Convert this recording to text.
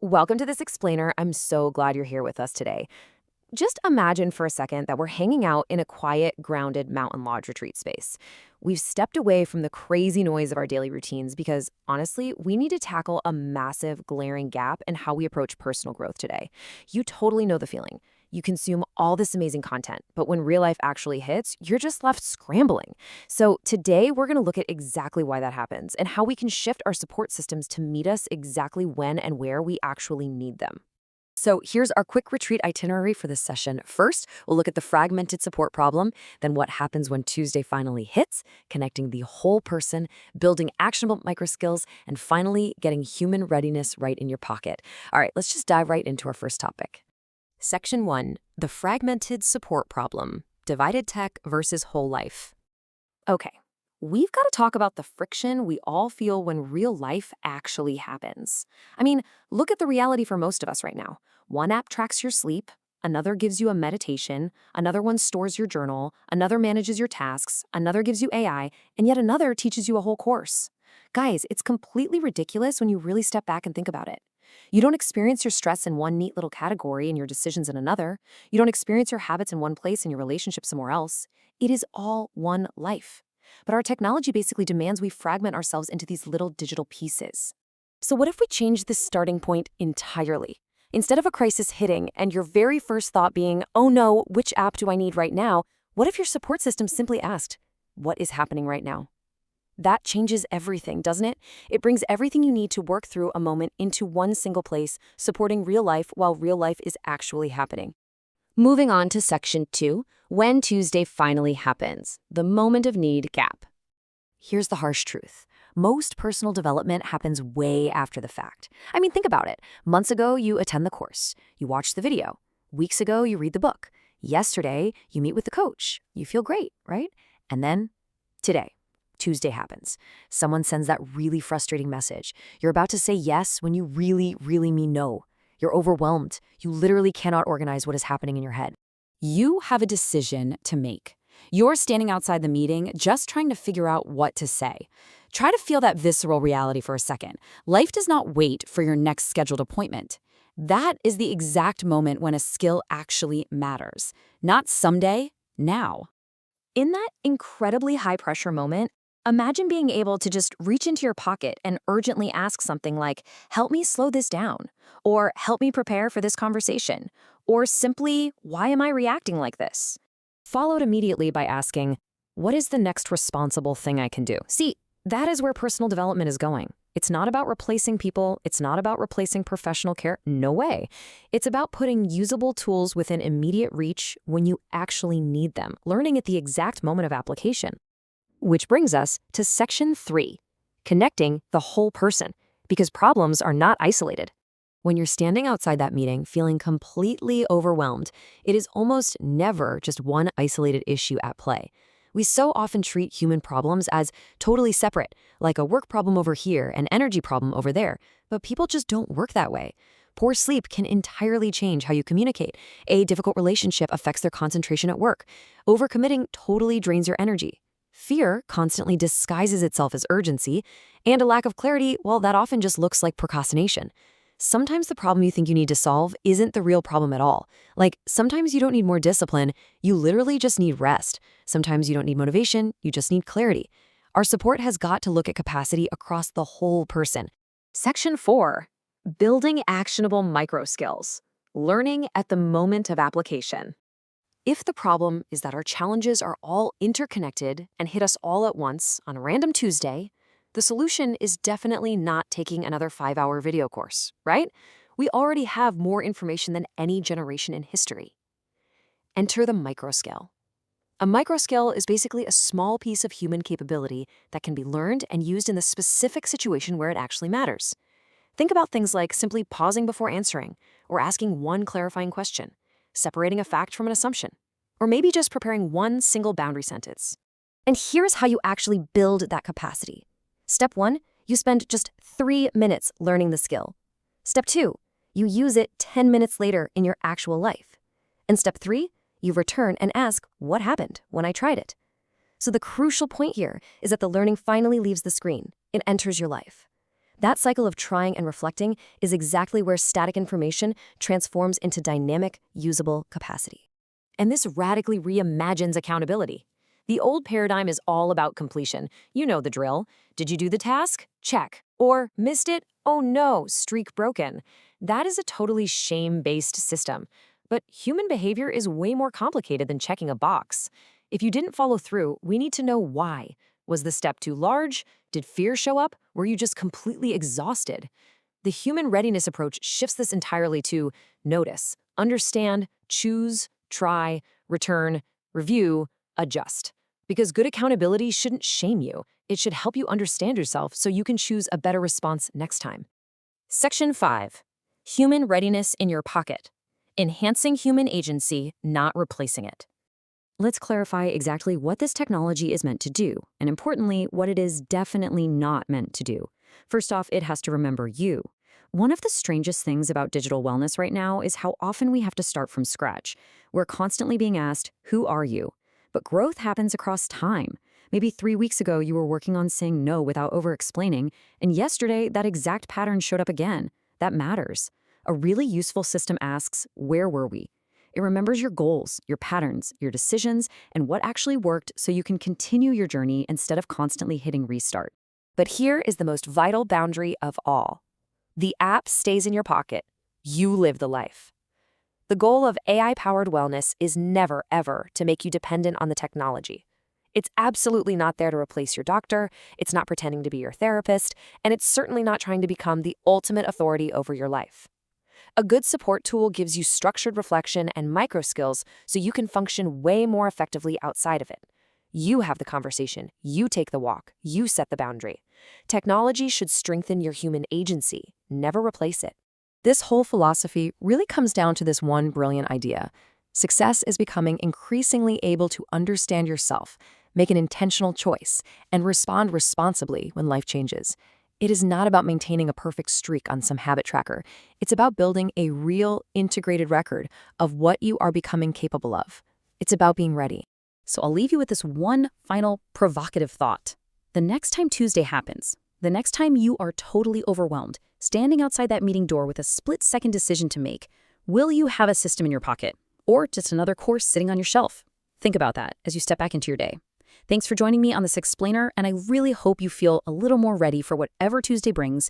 Welcome to this explainer. I'm so glad you're here with us today. Just imagine for a second that we're hanging out in a quiet, grounded mountain lodge retreat space. We've stepped away from the crazy noise of our daily routines because, honestly, we need to tackle a massive, glaring gap in how we approach personal growth today. You totally know the feeling. You consume all this amazing content, but when real life actually hits, you're just left scrambling. So today, we're going to look at exactly why that happens and how we can shift our support systems to meet us exactly when and where we actually need them. So here's our quick retreat itinerary for this session. First, we'll look at the fragmented support problem, then what happens when Tuesday finally hits, connecting the whole person, building actionable micro skills, and finally getting human readiness right in your pocket. All right, let's just dive right into our first topic. Section 1, the fragmented support problem, divided tech versus whole life. Okay, we've got to talk about the friction we all feel when real life actually happens. I mean, look at the reality for most of us right now. One app tracks your sleep, another gives you a meditation, another one stores your journal, another manages your tasks, another gives you AI, and yet another teaches you a whole course. Guys, it's completely ridiculous when you really step back and think about it. You don't experience your stress in one neat little category and your decisions in another. You don't experience your habits in one place and your relationships somewhere else. It is all one life. But our technology basically demands we fragment ourselves into these little digital pieces. So what if we change this starting point entirely? Instead of a crisis hitting and your very first thought being, oh no, which app do I need right now? What if your support system simply asked, what is happening right now? That changes everything, doesn't it? It brings everything you need to work through a moment into one single place, supporting real life while real life is actually happening. Moving on to Section 2, when Tuesday finally happens, the moment of need gap. Here's the harsh truth. Most personal development happens way after the fact. I mean, think about it. Months ago, you attend the course. You watch the video. Weeks ago, you read the book. Yesterday, you meet with the coach. You feel great, right? And then, today, Tuesday happens. Someone sends that really frustrating message. You're about to say yes when you really, really mean no. You're overwhelmed. You literally cannot organize what is happening in your head. You have a decision to make. You're standing outside the meeting just trying to figure out what to say. Try to feel that visceral reality for a second. Life does not wait for your next scheduled appointment. That is the exact moment when a skill actually matters. Not someday, now. In that incredibly high-pressure moment, imagine being able to just reach into your pocket and urgently ask something like, help me slow this down, or help me prepare for this conversation, or simply, why am I reacting like this? Followed immediately by asking, what is the next responsible thing I can do? See, that is where personal development is going. It's not about replacing people. It's not about replacing professional care. No way. It's about putting usable tools within immediate reach when you actually need them, learning at the exact moment of application. Which brings us to Section 3, connecting the whole person, because problems are not isolated. When you're standing outside that meeting feeling completely overwhelmed, it is almost never just one isolated issue at play. We so often treat human problems as totally separate, like a work problem over here, an energy problem over there, but people just don't work that way. Poor sleep can entirely change how you communicate. A difficult relationship affects their concentration at work. Overcommitting totally drains your energy. Fear constantly disguises itself as urgency, and a lack of clarity, well, that often just looks like procrastination. Sometimes the problem you think you need to solve isn't the real problem at all. Like, sometimes you don't need more discipline, you literally just need rest. Sometimes you don't need motivation, you just need clarity. Our support has got to look at capacity across the whole person. Section 4, building actionable micro skills, learning at the moment of application. If the problem is that our challenges are all interconnected and hit us all at once on a random Tuesday, the solution is definitely not taking another 5-hour video course, right? We already have more information than any generation in history. Enter the microscale. A microscale is basically a small piece of human capability that can be learned and used in the specific situation where it actually matters. Think about things like simply pausing before answering, or asking one clarifying question, separating a fact from an assumption, or maybe just preparing one single boundary sentence. And here's how you actually build that capacity. Step 1, you spend just 3 minutes learning the skill. Step 2, you use it 10 minutes later in your actual life. And step 3, you return and ask, what happened when I tried it? So the crucial point here is that the learning finally leaves the screen. It enters your life. That cycle of trying and reflecting is exactly where static information transforms into dynamic, usable capacity. And this radically reimagines accountability. The old paradigm is all about completion. You know the drill. Did you do the task? Check. Or missed it? Oh no, streak broken. That is a totally shame-based system. But human behavior is way more complicated than checking a box. If you didn't follow through, we need to know why. Was the step too large? Did fear show up? Were you just completely exhausted? The human readiness approach shifts this entirely to notice, understand, choose, try, return, review, adjust. Because good accountability shouldn't shame you. It should help you understand yourself so you can choose a better response next time. Section 5. Human readiness in your pocket. Enhancing human agency, not replacing it. Let's clarify exactly what this technology is meant to do, and importantly, what it is definitely not meant to do. First off, it has to remember you. One of the strangest things about digital wellness right now is how often we have to start from scratch. We're constantly being asked, who are you? But growth happens across time. Maybe 3 weeks ago, you were working on saying no without over-explaining, and yesterday, that exact pattern showed up again. That matters. A really useful system asks, where were we? It remembers your goals, your patterns, your decisions, and what actually worked so you can continue your journey instead of constantly hitting restart. But here is the most vital boundary of all. The app stays in your pocket. You live the life. The goal of AI-powered wellness is never, ever to make you dependent on the technology. It's absolutely not there to replace your doctor, it's not pretending to be your therapist, and it's certainly not trying to become the ultimate authority over your life. A good support tool gives you structured reflection and micro skills so you can function way more effectively outside of it. You have the conversation, you take the walk, you set the boundary. Technology should strengthen your human agency, never replace it. This whole philosophy really comes down to this one brilliant idea. Success is becoming increasingly able to understand yourself, make an intentional choice, and respond responsibly when life changes. It is not about maintaining a perfect streak on some habit tracker. It's about building a real, integrated record of what you are becoming capable of. It's about being ready. So I'll leave you with this one final provocative thought. The next time Tuesday happens, the next time you are totally overwhelmed, standing outside that meeting door with a split-second decision to make, will you have a system in your pocket? Or just another course sitting on your shelf? Think about that as you step back into your day. Thanks for joining me on this explainer, and I really hope you feel a little more ready for whatever Tuesday brings